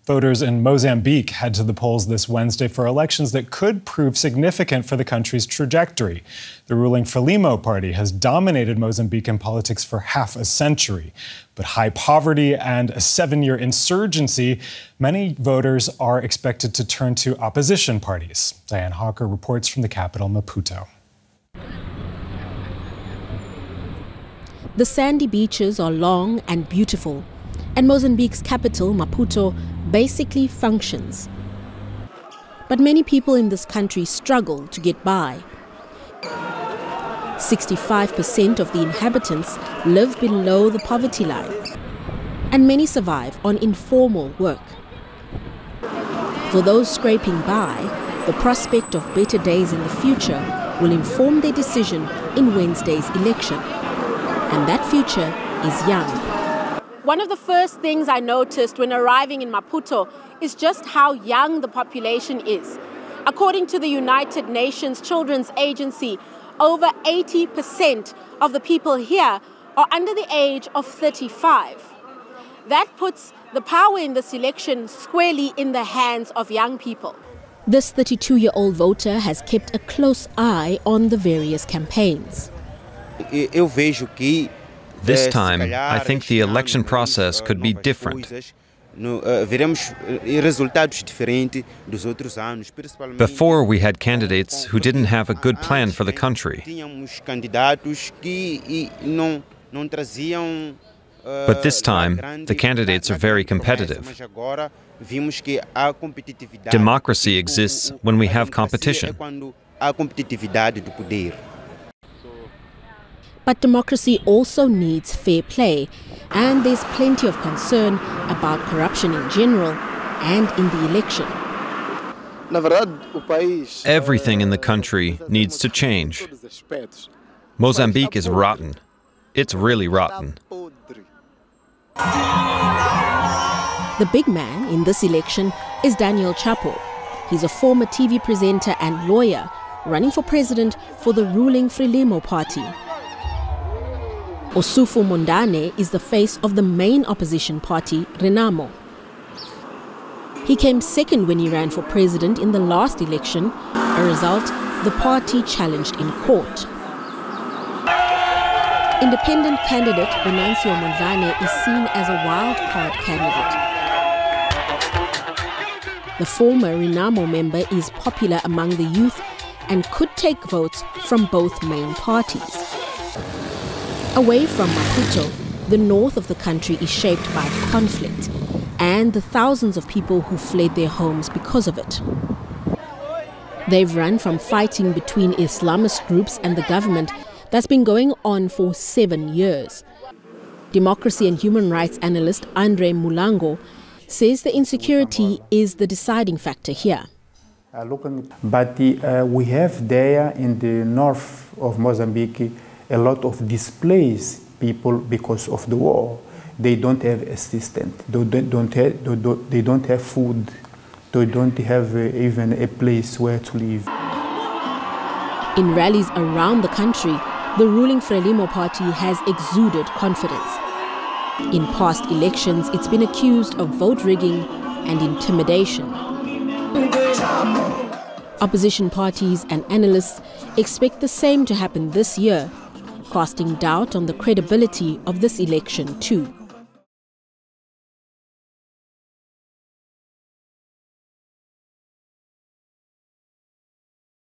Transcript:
Voters in Mozambique head to the polls this Wednesday for elections that could prove significant for the country's trajectory. The ruling Frelimo party has dominated Mozambican politics for half a century. But high poverty and a 7-year insurgency, many voters are expected to turn to opposition parties. Diane Hawker reports from the capital, Maputo. The sandy beaches are long and beautiful, and Mozambique's capital, Maputo, basically functions. But many people in this country struggle to get by. 65% of the inhabitants live below the poverty line, and many survive on informal work. For those scraping by, the prospect of better days in the future will inform their decision in Wednesday's election. And that future is young. One of the first things I noticed when arriving in Maputo is just how young the population is. According to the United Nations Children's Agency, over 80% of the people here are under the age of 35. That puts the power in this election squarely in the hands of young people. This 32-year-old voter has kept a close eye on the various campaigns. This time, I think the election process could be different. Before, we had candidates who didn't have a good plan for the country. But this time, the candidates are very competitive. Democracy exists when we have competition. But democracy also needs fair play, and there's plenty of concern about corruption in general and in the election. Everything in the country needs to change. Mozambique is rotten. It's really rotten. The big man in this election is Daniel Chapo. He's a former TV presenter and lawyer running for president for the ruling Frelimo party. Osufo Mondane is the face of the main opposition party, Renamo. He came second when he ran for president in the last election, a result the party challenged in court. Independent candidate Venancio Mondlane is seen as a wild-card candidate. The former Renamo member is popular among the youth and could take votes from both main parties. Away from Maputo, the north of the country is shaped by conflict and the thousands of people who fled their homes because of it. They've run from fighting between Islamist groups and the government that's been going on for 7 years. Democracy and human rights analyst Andre Mulango says the insecurity is the deciding factor here. But we have there in the north of Mozambique a lot of displaced people because of the war. They don't have assistance, they don't have food, they don't have even a place where to live. In rallies around the country, the ruling Frelimo party has exuded confidence. In past elections, it's been accused of vote rigging and intimidation. Opposition parties and analysts expect the same to happen this year, casting doubt on the credibility of this election too.